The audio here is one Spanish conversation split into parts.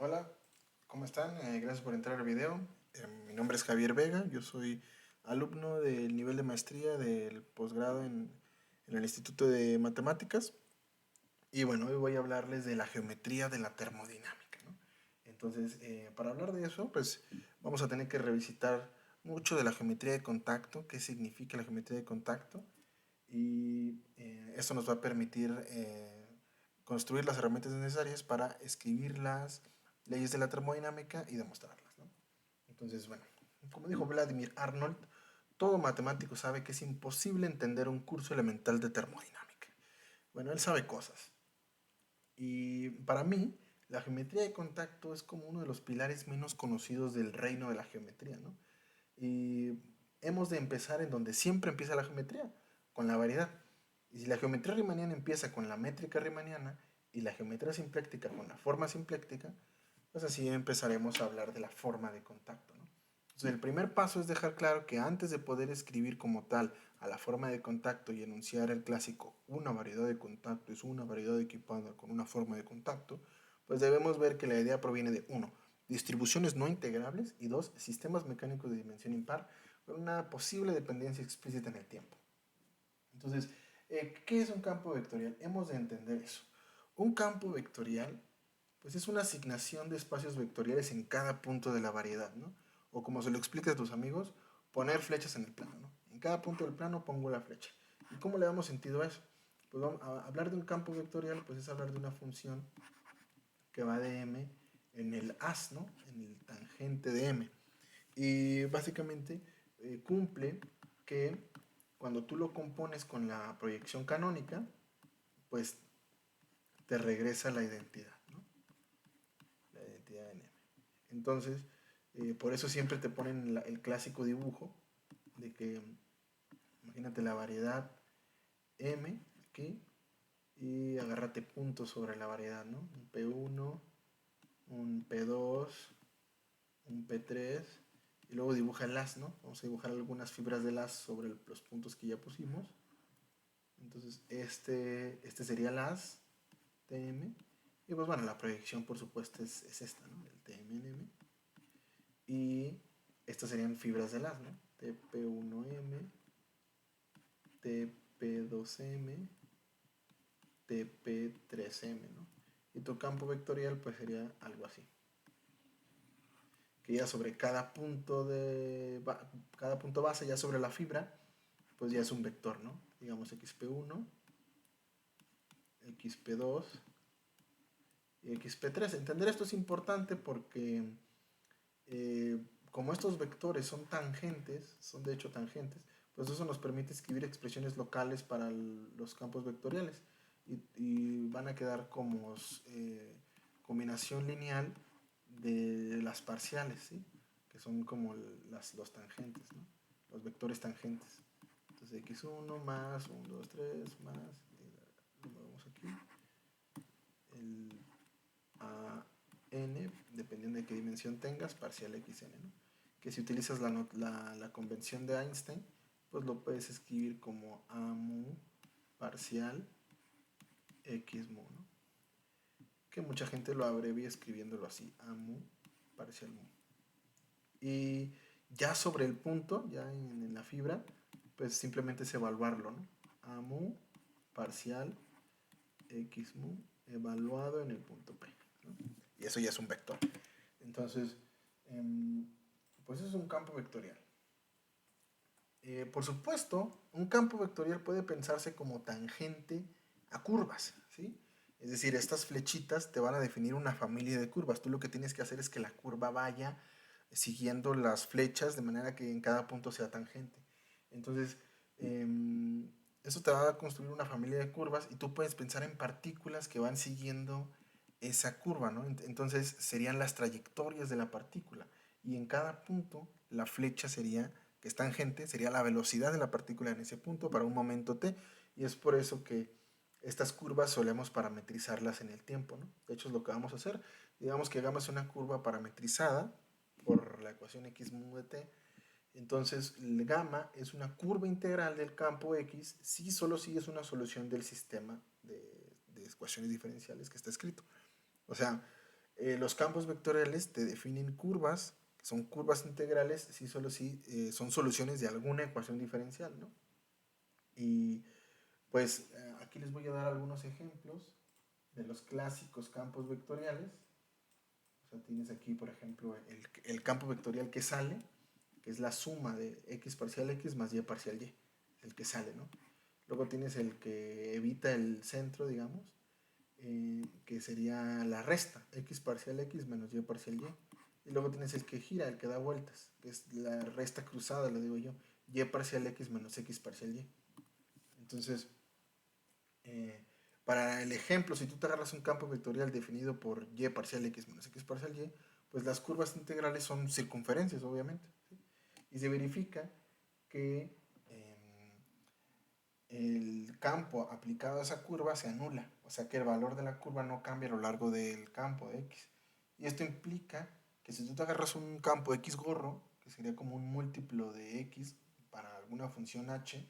Hola, ¿cómo están? Gracias por entrar al video. Mi nombre es Javier Vega, yo soy alumno del nivel de maestría del posgrado en el Instituto de Matemáticas. Y bueno, hoy voy a hablarles de la geometría de la termodinámica, ¿no? Entonces, para hablar de eso, pues vamos a tener que revisitar mucho de la geometría de contacto, qué significa la geometría de contacto, y esto nos va a permitir construir las herramientas necesarias para escribir las leyes de la termodinámica y demostrarlas, ¿no? Entonces, bueno, como dijo Vladimir Arnold, todo matemático sabe que es imposible entender un curso elemental de termodinámica. Bueno, él sabe cosas. Y para mí, la geometría de contacto es como uno de los pilares menos conocidos del reino de la geometría, ¿no? Y hemos de empezar en donde siempre empieza la geometría, con la variedad. Y si la geometría riemanniana empieza con la métrica riemanniana y la geometría simpléctica con la forma simpléctica, pues así empezaremos a hablar de la forma de contacto, ¿no? Entonces el primer paso es dejar claro que antes de poder escribir como tal a la forma de contacto y enunciar el clásico una variedad de contacto es una variedad equipada con una forma de contacto, pues debemos ver que la idea proviene de uno, distribuciones no integrables y dos, sistemas mecánicos de dimensión impar con una posible dependencia explícita en el tiempo. Entonces, ¿qué es un campo vectorial? Hemos de entender eso. Un campo vectorial, pues es una asignación de espacios vectoriales en cada punto de la variedad, ¿no? O como se lo explica a tus amigos, poner flechas en el plano, ¿no? En cada punto del plano pongo la flecha. ¿Y cómo le damos sentido a eso? Pues vamos a hablar de un campo vectorial, pues es hablar de una función que va de m en el as, ¿no? En el tangente de m. Y básicamente cumple que cuando tú lo compones con la proyección canónica, pues te regresa la identidad, ¿no? La identidad en M. Entonces, por eso siempre te ponen el clásico dibujo de que, imagínate la variedad M aquí y agárrate puntos sobre la variedad, ¿no? Un P1, un P2, un P3 y luego dibuja el as, ¿no? Vamos a dibujar algunas fibras del as sobre los puntos que ya pusimos. Entonces, este sería el as TM. Y pues bueno, la proyección por supuesto es esta, ¿no? El TMNM. Y estas serían fibras de las, ¿no? TP1M, TP2M, TP3M, ¿no? Y tu campo vectorial pues sería algo así. Que ya sobre cada punto base, ya sobre la fibra, pues ya es un vector, ¿no? Digamos XP1, XP2 y XP3. Entender esto es importante porque como estos vectores son tangentes, son de hecho tangentes, pues eso nos permite escribir expresiones locales para los campos vectoriales y van a quedar como combinación lineal de las parciales, ¿sí? Que son como los tangentes, ¿no? Los vectores tangentes. Entonces x1 más 1, 2, 3 más, lo movemos aquí, el a n, dependiendo de qué dimensión tengas, parcial xn, ¿no? Que si utilizas la convención de Einstein, pues lo puedes escribir como a mu parcial x mu, ¿no? Que mucha gente lo abrevia escribiéndolo así, a mu parcial mu. Y ya sobre el punto, ya en la fibra, pues simplemente es evaluarlo, ¿no? A mu parcial x mu evaluado en el punto P, ¿no? Y eso ya es un vector. Entonces, pues es un campo vectorial. Por supuesto, un campo vectorial puede pensarse como tangente a curvas, ¿sí? Es decir, estas flechitas te van a definir una familia de curvas. Tú lo que tienes que hacer es que la curva vaya siguiendo las flechas de manera que en cada punto sea tangente. Entonces, eso te va a construir una familia de curvas y tú puedes pensar en partículas que van siguiendo esa curva, ¿no? Entonces serían las trayectorias de la partícula y en cada punto la flecha sería, que es tangente, sería la velocidad de la partícula en ese punto para un momento t y es por eso que estas curvas solemos parametrizarlas en el tiempo, ¿no? De hecho es lo que vamos a hacer. Digamos que hagamos una curva parametrizada por la ecuación x mu de t. Entonces, el gamma es una curva integral del campo x si solo sigues una solución del sistema de ecuaciones diferenciales que está escrito. O sea, Los campos vectoriales te definen curvas, que son curvas integrales, si solo si son soluciones de alguna ecuación diferencial, ¿no? Y pues aquí les voy a dar algunos ejemplos de los clásicos campos vectoriales. O sea, tienes aquí, por ejemplo, el campo vectorial que sale, que es la suma de x parcial x más y parcial y, el que sale, ¿no? Luego tienes el que evita el centro, digamos, que sería la resta, x parcial x menos y parcial y. Y luego tienes el que gira, el que da vueltas, que es la resta cruzada, le digo yo, y parcial x menos x parcial y. Entonces, eh, para el ejemplo, si tú te agarras un campo vectorial definido por y parcial x menos x parcial y, pues las curvas integrales son circunferencias, obviamente. ¿Sí? Y se verifica que el campo aplicado a esa curva se anula, o sea que el valor de la curva no cambia a lo largo del campo de x. Y esto implica que si tú te agarras un campo x gorro, que sería como un múltiplo de x para alguna función h,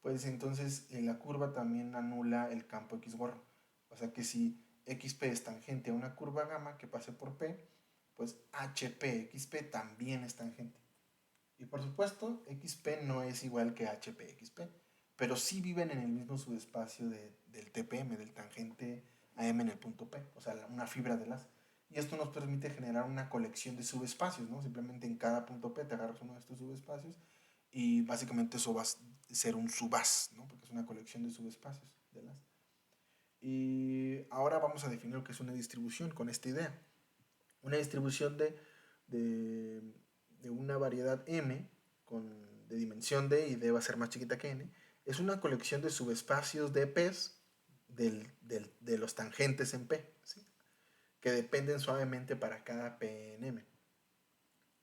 pues entonces la curva también anula el campo x gorro. O sea que si xp es tangente a una curva gamma que pase por p, pues hp xp también es tangente. Y por supuesto, xp no es igual que hp xp, pero sí viven en el mismo subespacio del TPM, del tangente a m en el punto P, o sea, una fibra de las. Y esto nos permite generar una colección de subespacios, ¿no? Simplemente en cada punto P te agarras uno de estos subespacios y básicamente eso va a ser un subas, ¿no? Porque es una colección de subespacios de las. Y ahora vamos a definir lo que es una distribución con esta idea. Una distribución de, de una variedad m de dimensión d y d va a ser más chiquita que n, es una colección de subespacios de p's de los tangentes en p, ¿sí? Que dependen suavemente para cada p en m.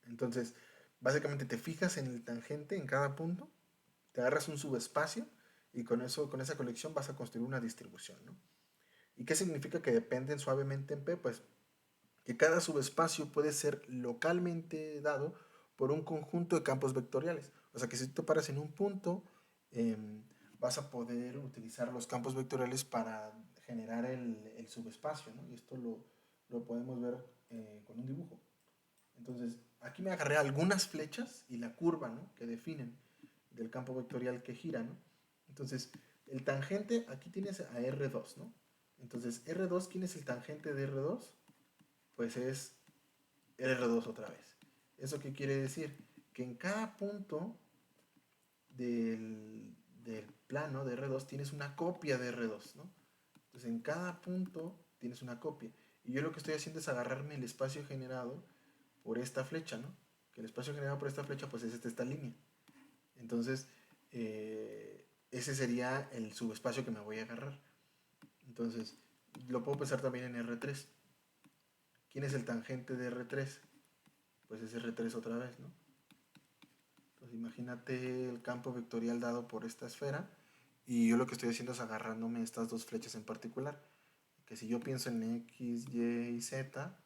Entonces, básicamente te fijas en el tangente en cada punto, te agarras un subespacio y con esa colección vas a construir una distribución, ¿no? ¿Y qué significa que dependen suavemente en p? Pues que cada subespacio puede ser localmente dado por un conjunto de campos vectoriales. O sea que si tú te paras en un punto, eh, vas a poder utilizar los campos vectoriales para generar el subespacio, ¿no? Y esto lo podemos ver con un dibujo. Entonces, aquí me agarré algunas flechas y la curva, ¿no? Que definen del campo vectorial que gira, ¿no? Entonces, el tangente, aquí tienes a R2, ¿no? Entonces, R2, ¿quién es el tangente de R2? Pues es R2 otra vez. ¿Eso qué quiere decir? Que en cada punto del plano de R2 tienes una copia de R2, ¿no? Entonces en cada punto tienes una copia. Y yo lo que estoy haciendo es agarrarme el espacio generado por esta flecha, ¿no? Que el espacio generado por esta flecha pues es esta línea. Entonces, ese sería el subespacio que me voy a agarrar. Entonces, lo puedo pensar también en R3. ¿Quién es el tangente de R3? Pues es R3 otra vez, ¿no? Entonces imagínate el campo vectorial dado por esta esfera y yo lo que estoy haciendo es agarrándome estas dos flechas en particular. Que si yo pienso en X, Y y Z,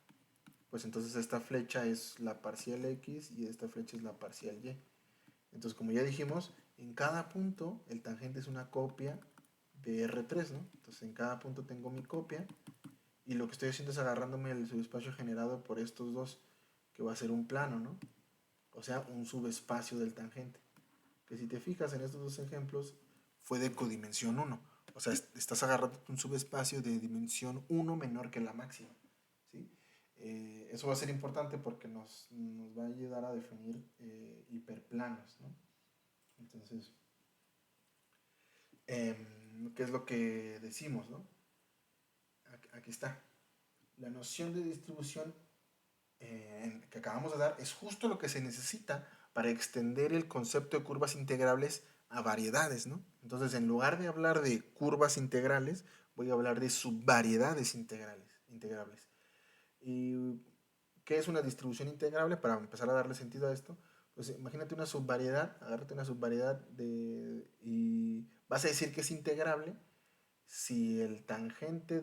pues entonces esta flecha es la parcial X y esta flecha es la parcial Y. Entonces, como ya dijimos, en cada punto el tangente es una copia de R3, ¿no? Entonces en cada punto tengo mi copia y lo que estoy haciendo es agarrándome el subespacio generado por estos dos, que va a ser un plano, ¿no? O sea, un subespacio del tangente. Que si te fijas en estos dos ejemplos, fue de codimensión 1. O sea, estás agarrando un subespacio de dimensión 1 menor que la máxima. ¿Sí? Eso va a ser importante porque nos va a ayudar a definir hiperplanos, ¿no? Entonces, ¿qué es lo que decimos, no? Aquí está. La noción de distribución que acabamos de dar es justo lo que se necesita para extender el concepto de curvas integrables a variedades, ¿no? Entonces, en lugar de hablar de curvas integrales, voy a hablar de subvariedades integrables. ¿Y qué es una distribución integrable? Para empezar a darle sentido a esto, pues imagínate una subvariedad, agárrate una subvariedad y vas a decir que es integrable si el tangente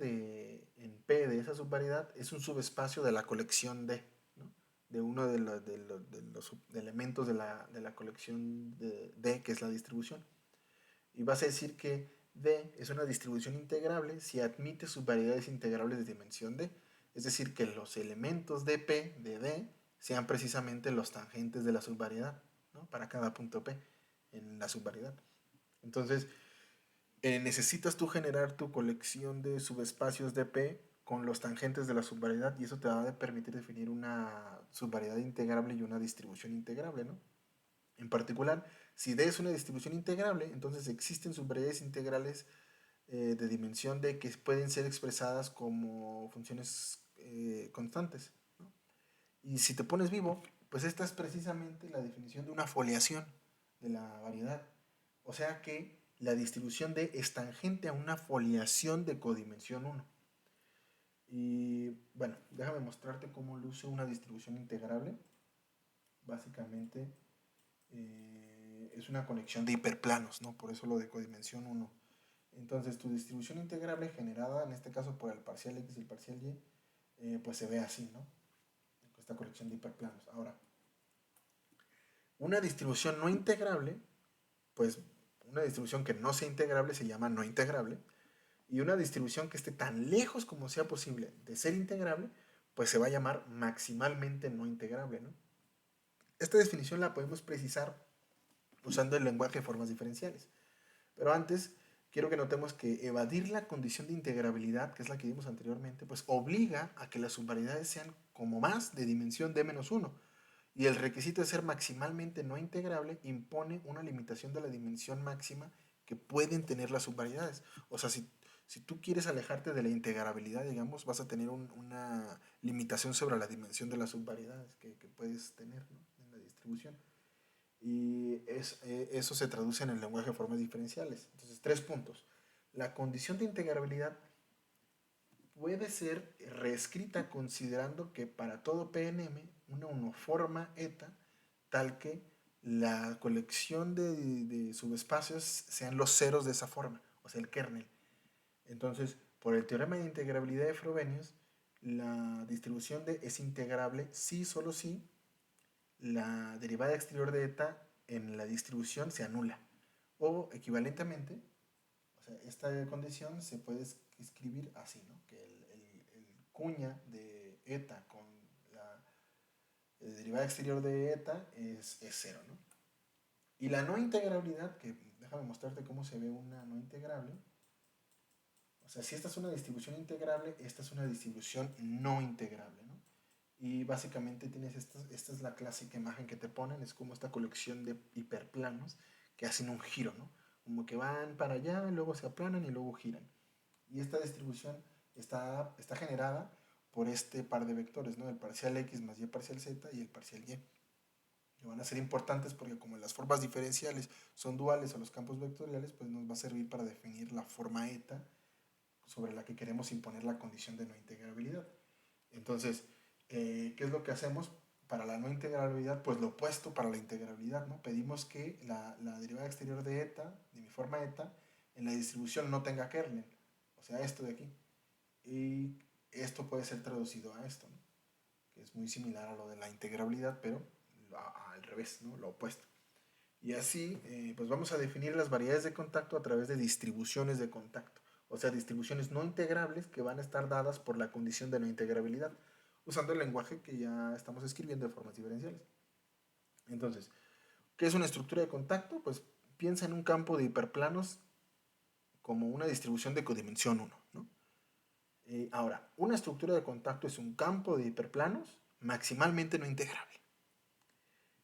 en P de esa subvariedad es un subespacio de la colección D, ¿no? De uno de los elementos de la colección de D, que es la distribución. Y vas a decir que D es una distribución integrable si admite subvariedades integrables de dimensión D. Es decir, que los elementos de P, de D, sean precisamente los tangentes de la subvariedad, ¿no? Para cada punto P en la subvariedad. Entonces, necesitas tú generar tu colección de subespacios de P con los tangentes de la subvariedad y eso te va a permitir definir una subvariedad integrable y una distribución integrable, ¿no? En particular, si D es una distribución integrable, entonces existen subvariedades integrales de dimensión D que pueden ser expresadas como funciones constantes, ¿no? Y si te pones vivo, pues esta es precisamente la definición de una foliación de la variedad. O sea que la distribución D es tangente a una foliación de codimensión 1. Y bueno, déjame mostrarte cómo luce una distribución integrable. Básicamente es una conexión de hiperplanos, ¿no? Por eso lo de codimensión 1. Entonces tu distribución integrable generada, en este caso por el parcial x y el parcial y, pues se ve así, ¿no? Esta colección de hiperplanos. Ahora, una distribución no integrable, pues una distribución que no sea integrable se llama no integrable, y una distribución que esté tan lejos como sea posible de ser integrable, pues se va a llamar maximalmente no integrable, ¿no? Esta definición la podemos precisar usando el lenguaje de formas diferenciales. Pero antes, quiero que notemos que evadir la condición de integrabilidad, que es la que vimos anteriormente, pues obliga a que las subvariedades sean como más de dimensión d-1. Y el requisito de ser maximalmente no integrable impone una limitación de la dimensión máxima que pueden tener las subvariedades. O sea, si tú quieres alejarte de la integrabilidad, digamos, vas a tener una limitación sobre la dimensión de las subvariedades que puedes tener, ¿no? En la distribución. Y eso se traduce en el lenguaje de formas diferenciales. Entonces, 3 puntos. La condición de integrabilidad puede ser reescrita considerando que para todo PNM una uniforma eta tal que la colección de subespacios sean los ceros de esa forma, o sea, el kernel. Entonces, por el teorema de integrabilidad de Frobenius, la distribución de es integrable si, solo si, la derivada exterior de eta en la distribución se anula. O equivalentemente, o sea, esta condición se puede escribir así, ¿no? Que el cuña de eta con la derivada exterior de eta es cero, ¿no? Y la no integrabilidad, que déjame mostrarte cómo se ve una no integrable. O sea, si esta es una distribución integrable, esta es una distribución no integrable, ¿no? Y básicamente tienes esta es la clásica imagen que te ponen, es como esta colección de hiperplanos que hacen un giro, ¿no? Como que van para allá, luego se aplanan y luego giran. Y esta distribución está generada por este par de vectores, ¿no? El parcial x más y parcial z y el parcial y. Que van a ser importantes porque como las formas diferenciales son duales a los campos vectoriales, pues nos va a servir para definir la forma eta sobre la que queremos imponer la condición de no integrabilidad. Entonces, ¿qué es lo que hacemos para la no integrabilidad? Pues lo opuesto para la integrabilidad, ¿no? Pedimos que la derivada exterior de eta, de mi forma eta, en la distribución no tenga kernel, o sea, esto de aquí. Y esto puede ser traducido a esto, ¿no? Que es muy similar a lo de la integrabilidad, pero al revés, ¿no? Lo opuesto. Y así, pues vamos a definir las variedades de contacto a través de distribuciones de contacto. O sea, distribuciones no integrables que van a estar dadas por la condición de no integrabilidad, usando el lenguaje que ya estamos escribiendo de formas diferenciales. Entonces, ¿qué es una estructura de contacto? Pues piensa en un campo de hiperplanos como una distribución de codimensión 1, ¿no? Ahora, una estructura de contacto es un campo de hiperplanos maximalmente no integrable.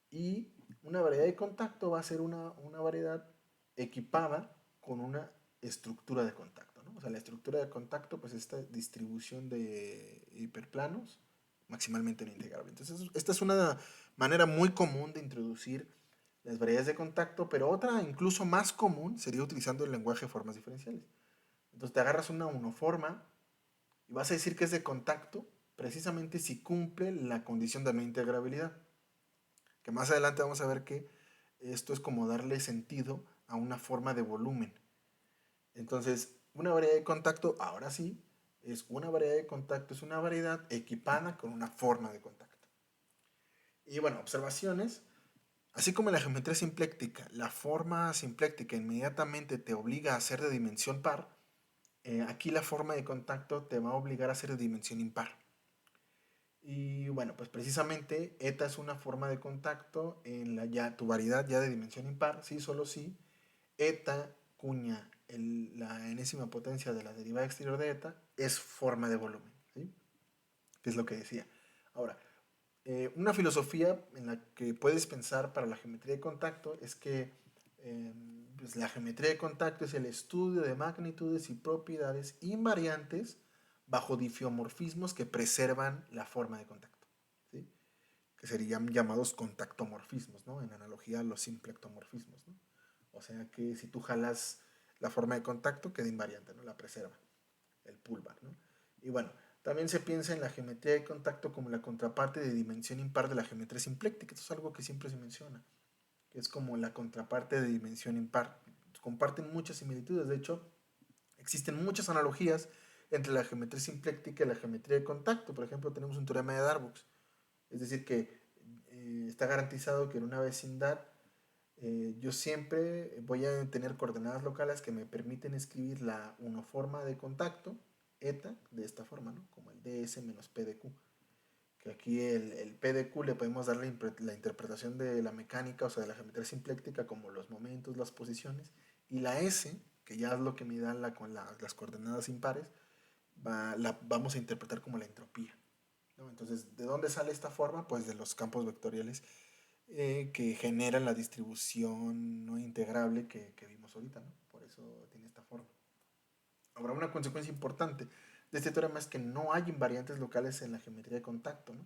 Y una variedad de contacto va a ser una variedad equipada con una estructura de contacto, ¿no? O sea, la estructura de contacto, pues esta distribución de hiperplanos maximalmente no integrable. Entonces, esta es una manera muy común de introducir las variedades de contacto, pero otra incluso más común sería utilizando el lenguaje de formas diferenciales. Entonces, te agarras una unoforma y vas a decir que es de contacto precisamente si cumple la condición de no integrabilidad. Que más adelante vamos a ver que esto es como darle sentido a una forma de volumen. Entonces, una variedad de contacto, ahora sí, es una variedad de contacto, es una variedad equipada con una forma de contacto. Y bueno, observaciones. Así como en la geometría simpléctica, la forma simpléctica inmediatamente te obliga a ser de dimensión par, aquí la forma de contacto te va a obligar a ser de dimensión impar. bueno, pues precisamente eta es una forma de contacto en tu variedad ya de dimensión impar, sí, solo sí, eta cuña la enésima potencia de la derivada exterior de eta es forma de volumen, ¿sí? Que es lo que decía. Ahora, una filosofía en la que puedes pensar para la geometría de contacto es que pues la geometría de contacto es el estudio de magnitudes y propiedades invariantes bajo difiomorfismos que preservan la forma de contacto, ¿sí? Que serían llamados contactomorfismos, ¿no? En analogía a los simplectomorfismos, ¿no? O sea que si tú jalas la forma de contacto, queda invariante, ¿no? La preserva, el pullback, ¿no? Y bueno, también se piensa en la geometría de contacto como la contraparte de dimensión impar de la geometría simpléctica. Esto es algo que siempre se menciona, que es como la contraparte de dimensión impar. Comparten muchas similitudes, de hecho, existen muchas analogías entre la geometría simpléctica y la geometría de contacto. Por ejemplo, tenemos un teorema de Darboux, es decir, que está garantizado que en una vecindad yo siempre voy a tener coordenadas locales que me permiten escribir la unoforma de contacto, eta, de esta forma, ¿no? Como el ds menos p de q. Que aquí el p de q le podemos dar la interpretación de la mecánica, o sea, de la geometría simpléctica, como los momentos, las posiciones. Y la s, que ya es lo que me da las coordenadas impares, la vamos a interpretar como la entropía, ¿no? Entonces, ¿de dónde sale esta forma? Pues de los campos vectoriales que generan la distribución no integrable que vimos ahorita, ¿no? Por eso tiene esta forma. Ahora, una consecuencia importante de este teorema es que no hay invariantes locales en la geometría de contacto, ¿no?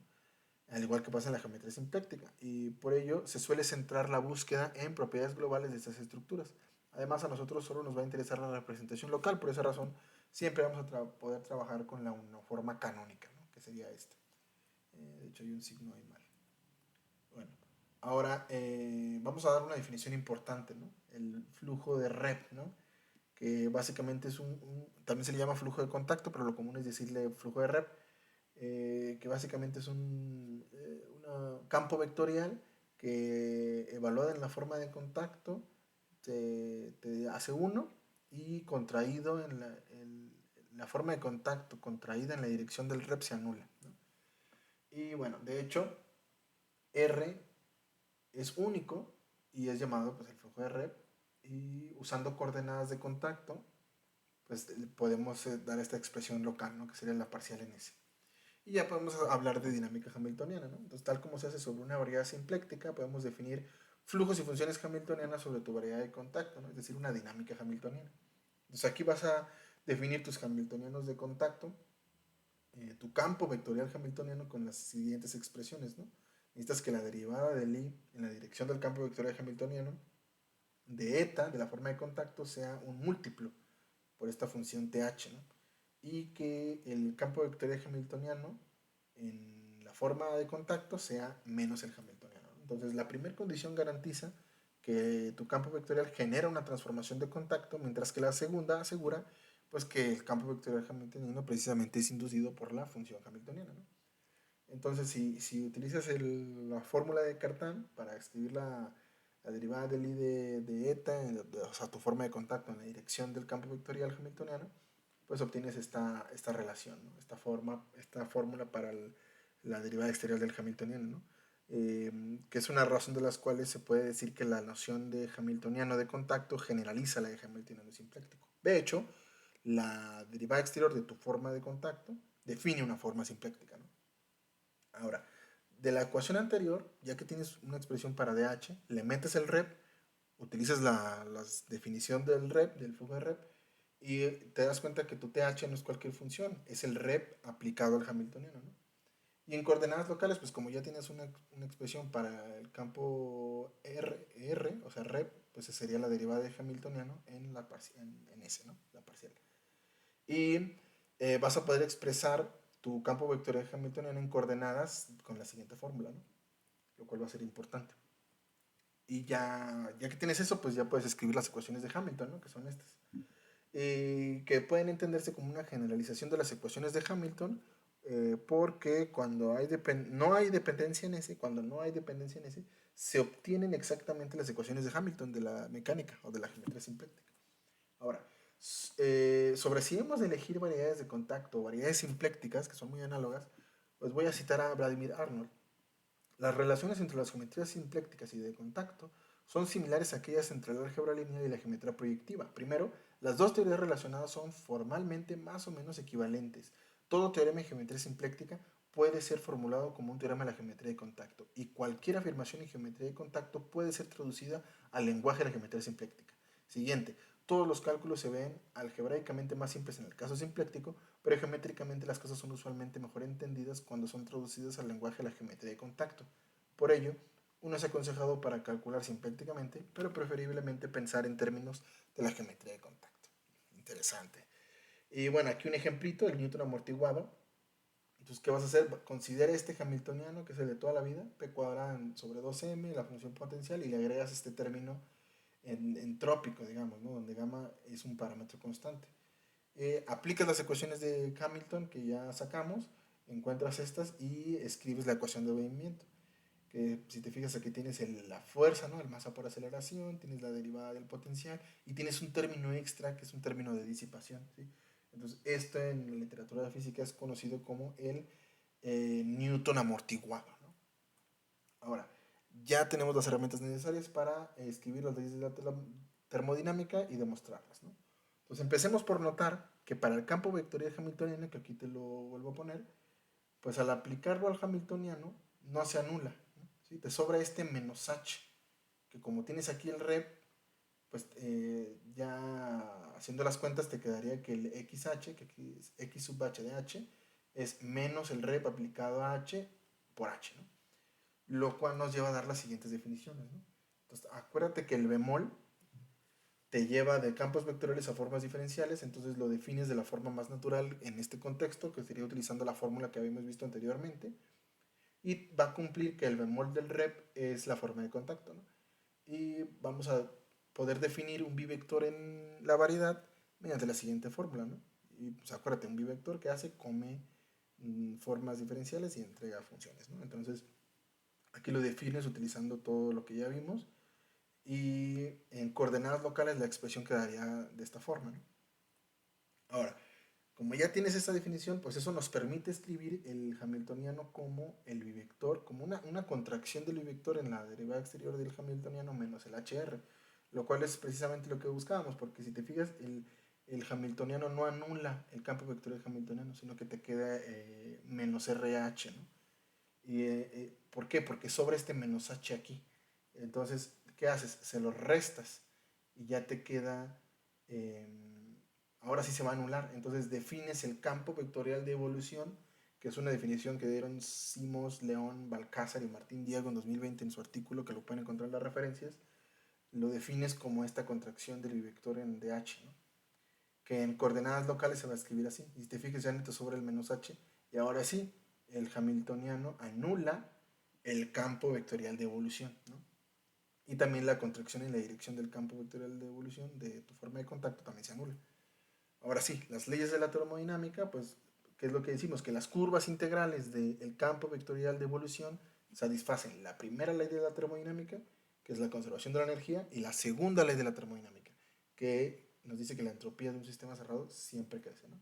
Al igual que pasa en la geometría simpléctica, y por ello se suele centrar la búsqueda en propiedades globales de estas estructuras. Además, a nosotros solo nos va a interesar la representación local, por esa razón siempre vamos a poder trabajar con la uniforma canónica, ¿no? Que sería esta. De hecho, hay un signo ahí mal. Bueno, ahora vamos a dar una definición importante, ¿no? El flujo de rep, ¿no? Que básicamente es también se le llama flujo de contacto, pero lo común es decirle flujo de rep, que básicamente es un campo vectorial que evaluado en la forma de contacto te hace uno y contraído la forma de contacto contraída en la dirección del rep se anula, ¿no? Y bueno, de hecho, R es único y es llamado pues el flujo de rep, y usando coordenadas de contacto pues podemos dar esta expresión local, ¿no? Que sería la parcial en S. Y ya podemos hablar de dinámica hamiltoniana, ¿no? Entonces, tal como se hace sobre una variedad simpléctica, podemos definir flujos y funciones hamiltonianas sobre tu variedad de contacto, ¿no? Es decir, una dinámica hamiltoniana. Entonces, aquí vas a definir tus hamiltonianos de contacto, tu campo vectorial hamiltoniano con las siguientes expresiones, ¿no? Necesitas que la derivada del i en la dirección del campo vectorial hamiltoniano de eta, de la forma de contacto, sea un múltiplo por esta función th, ¿no? Y que el campo vectorial hamiltoniano en la forma de contacto sea menos el hamiltoniano, ¿no? Entonces, la primera condición garantiza que tu campo vectorial genera una transformación de contacto, mientras que la segunda asegura pues que el campo vectorial hamiltoniano precisamente es inducido por la función hamiltoniana, ¿no? Entonces, si utilizas la fórmula de Cartan para escribir la derivada del i de eta, o sea, tu forma de contacto en la dirección del campo vectorial hamiltoniano, pues obtienes esta relación, ¿no? Esta fórmula para la derivada exterior del hamiltoniano, ¿no? Que es una razón de las cuales se puede decir que la noción de hamiltoniano de contacto generaliza la de hamiltoniano simpléctico. De hecho, la derivada exterior de tu forma de contacto define una forma simpléctica, ¿no? Ahora, de la ecuación anterior, ya que tienes una expresión para DH, le metes el rep, utilizas la definición del rep, del flujo de rep, y te das cuenta que tu TH no es cualquier función, es el rep aplicado al hamiltoniano, ¿no? Y en coordenadas locales, pues como ya tienes una expresión para el campo R, o sea, rep, pues sería la derivada de hamiltoniano en S, ¿no? La parcial. Y vas a poder expresar tu campo vectorial hamiltoniano en coordenadas con la siguiente fórmula, ¿no? Lo cual va a ser importante. Y ya que tienes eso, pues ya puedes escribir las ecuaciones de Hamilton, ¿no? Que son estas. Que pueden entenderse como una generalización de las ecuaciones de Hamilton, porque cuando no hay dependencia en S, cuando no hay dependencia en S, se obtienen exactamente las ecuaciones de Hamilton de la mecánica o de la geometría simpléctica. Ahora, sobre si hemos de elegir variedades de contacto o variedades simplécticas, que son muy análogas, Pues voy a citar a Vladimir Arnold. Las relaciones entre las geometrías simplécticas y de contacto son similares a aquellas entre el álgebra lineal y la geometría proyectiva. Primero, las dos teorías relacionadas son formalmente más o menos equivalentes. Todo teorema de geometría simpléctica puede ser formulado como un teorema de la geometría de contacto, y cualquier afirmación en geometría de contacto puede ser traducida al lenguaje de la geometría simpléctica. Siguiente, todos los cálculos se ven algebraicamente más simples en el caso simpléctico, pero geométricamente las cosas son usualmente mejor entendidas cuando son traducidas al lenguaje de la geometría de contacto. Por ello, uno es aconsejado para calcular simplécticamente, pero preferiblemente pensar en términos de la geometría de contacto. Interesante. Y bueno, aquí un ejemplito, el Newton amortiguado. Entonces, ¿qué vas a hacer? Considera este hamiltoniano, que es el de toda la vida, p cuadrado sobre 2m, la función potencial, y le agregas este término entrópico, digamos, ¿no? Donde gamma es un parámetro constante. Aplicas las ecuaciones de Hamilton que ya sacamos, encuentras estas y escribes la ecuación de movimiento. Que si te fijas aquí tienes la fuerza, ¿no? El masa por aceleración, tienes la derivada del potencial y tienes un término extra que es un término de disipación, ¿sí? Entonces, esto en la literatura de física es conocido como el Newton amortiguado, ¿no? Ahora, ya tenemos las herramientas necesarias para escribir las leyes de la termodinámica y demostrarlas, ¿no? Entonces, empecemos por notar que para el campo vectorial hamiltoniano, que aquí te lo vuelvo a poner, pues al aplicarlo al hamiltoniano no se anula, ¿no? ¿Sí? Te sobra este menos h, que como tienes aquí el rep, pues ya haciendo las cuentas te quedaría que el xh, que aquí es x sub h de h, es menos el rep aplicado a h por h, ¿no? Lo cual nos lleva a dar las siguientes definiciones, ¿no? Entonces, acuérdate que el bemol te lleva de campos vectoriales a formas diferenciales, entonces lo defines de la forma más natural en este contexto, que sería utilizando la fórmula que habíamos visto anteriormente, y va a cumplir que el bemol del rep es la forma de contacto, ¿no? Y vamos a poder definir un bivector en la variedad mediante la siguiente fórmula, ¿no? Y pues acuérdate, un bivector que hace, come formas diferenciales y entrega funciones, ¿no? Entonces, aquí lo defines utilizando todo lo que ya vimos, y en coordenadas locales la expresión quedaría de esta forma, ¿no? Ahora, como ya tienes esta definición, pues eso nos permite escribir el hamiltoniano como el bivector, como una contracción del bivector en la derivada exterior del hamiltoniano menos el HR, lo cual es precisamente lo que buscábamos, porque si te fijas, el hamiltoniano no anula el campo vectorial hamiltoniano, sino que te queda menos RH, ¿no? ¿Por qué? Porque sobra este menos H aquí. Entonces, ¿qué haces? Se lo restas y ya te queda, ahora sí se va a anular. Entonces defines el campo vectorial de evolución, que es una definición que dieron Simos, León, Balcázar y Martín Diego en 2020 en su artículo, que lo pueden encontrar en las referencias. Lo defines como esta contracción del bivector en DH, ¿no? Que en coordenadas locales se va a escribir así. Y si te fijas, ya no te sobra el menos H. Y ahora sí, el hamiltoniano anula el campo vectorial de evolución, ¿no? Y también la contracción en la dirección del campo vectorial de evolución de tu forma de contacto también se anula. Ahora sí, las leyes de la termodinámica, pues, ¿qué es lo que decimos? Que las curvas integrales del campo vectorial de evolución satisfacen la primera ley de la termodinámica, que es la conservación de la energía, y la segunda ley de la termodinámica, que nos dice que la entropía de un sistema cerrado siempre crece, ¿no?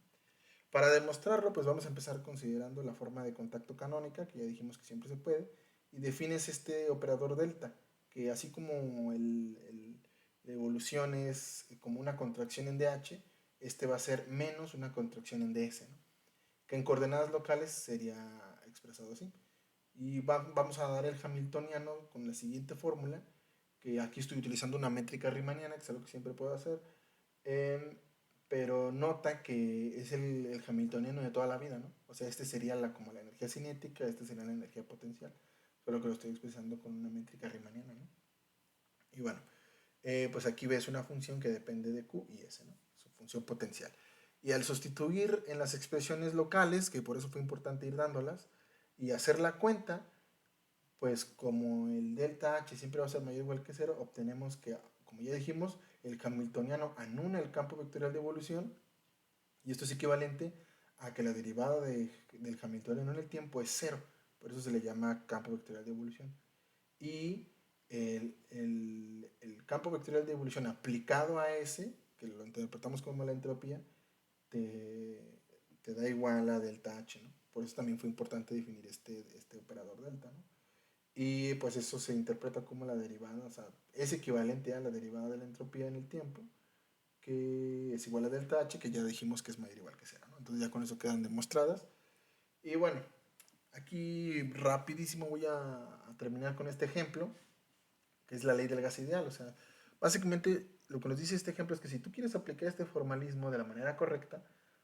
Para demostrarlo, pues vamos a empezar considerando la forma de contacto canónica, que ya dijimos que siempre se puede, y defines este operador delta, que así como la evolución es como una contracción en DH, este va a ser menos una contracción en DS, ¿no? Que en coordenadas locales sería expresado así. Y vamos a dar el hamiltoniano con la siguiente fórmula, que aquí estoy utilizando una métrica riemanniana, que es algo que siempre puedo hacer, eh, pero nota que es el hamiltoniano de toda la vida, ¿no? O sea, este sería como la energía cinética, este sería la energía potencial, solo que lo estoy expresando con una métrica riemanniana, ¿no? Y bueno, pues aquí ves una función que depende de Q y S, ¿no? Su función potencial. Y al sustituir en las expresiones locales, que por eso fue importante ir dándolas, y hacer la cuenta, pues como el delta H siempre va a ser mayor o igual que cero, obtenemos que, como ya dijimos, el hamiltoniano anula el campo vectorial de evolución, y esto es equivalente a que la derivada del hamiltoniano en el tiempo es cero, por eso se le llama campo vectorial de evolución. Y el campo vectorial de evolución aplicado a ese, que lo interpretamos como la entropía, te, te da igual a delta H, ¿no? por eso también fue importante definir este operador delta, ¿no? Y pues eso se interpreta como la derivada, o sea, es equivalente a la derivada de la entropía en el tiempo, que es igual a delta H, que ya dijimos que es mayor o igual que cero, ¿no? Entonces ya con eso quedan demostradas. Y bueno, aquí rapidísimo voy a terminar con este ejemplo, que es la ley del gas ideal. O sea, básicamente lo que nos dice este ejemplo es que si tú quieres aplicar este formalismo de la manera correcta,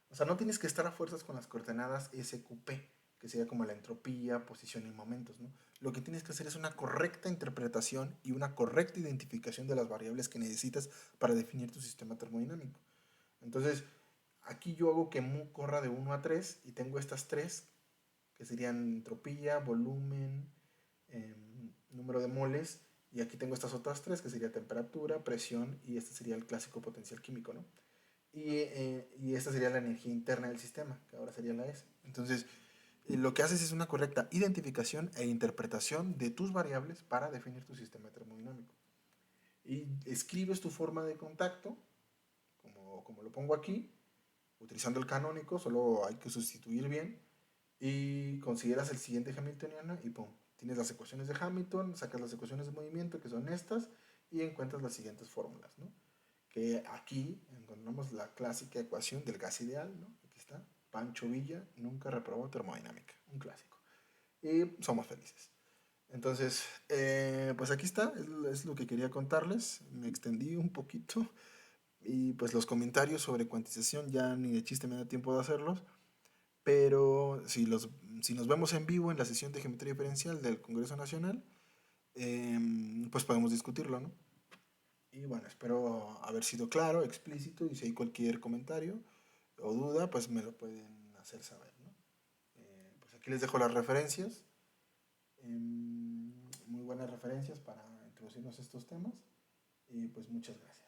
o sea, no tienes que estar a fuerzas con las coordenadas SQP, que sería como la entropía, posición y momentos, ¿no? Lo que tienes que hacer es una correcta interpretación y una correcta identificación de las variables que necesitas para definir tu sistema termodinámico. Entonces, aquí yo hago que mu corra de 1 a 3 y tengo estas tres, que serían entropía, volumen, número de moles, y aquí tengo estas otras tres, que sería temperatura, presión, y este sería el clásico potencial químico, ¿no? Y esta sería la energía interna del sistema, que ahora sería la S. Entonces, lo que haces es una correcta identificación e interpretación de tus variables para definir tu sistema termodinámico. Y escribes tu forma de contacto, como lo pongo aquí, utilizando el canónico, solo hay que sustituir bien, y consideras el siguiente hamiltoniano y pum, tienes las ecuaciones de Hamilton, sacas las ecuaciones de movimiento, que son estas, y encuentras las siguientes fórmulas, ¿no? Que aquí encontramos la clásica ecuación del gas ideal, ¿no? Aquí está, Pancho Villa nunca reprobó termodinámica, un clásico. Y somos felices. Entonces, pues aquí está, es lo que quería contarles. Me extendí un poquito y pues los comentarios sobre cuantización ya ni de chiste me da tiempo de hacerlos, pero si nos vemos en vivo en la sesión de geometría diferencial del Congreso Nacional, pues podemos discutirlo, ¿no? Y bueno, espero haber sido claro, explícito, y si hay cualquier comentario o duda, pues me lo pueden hacer saber, ¿no? Pues aquí les dejo las referencias, muy buenas referencias para introducirnos a estos temas, y pues muchas gracias.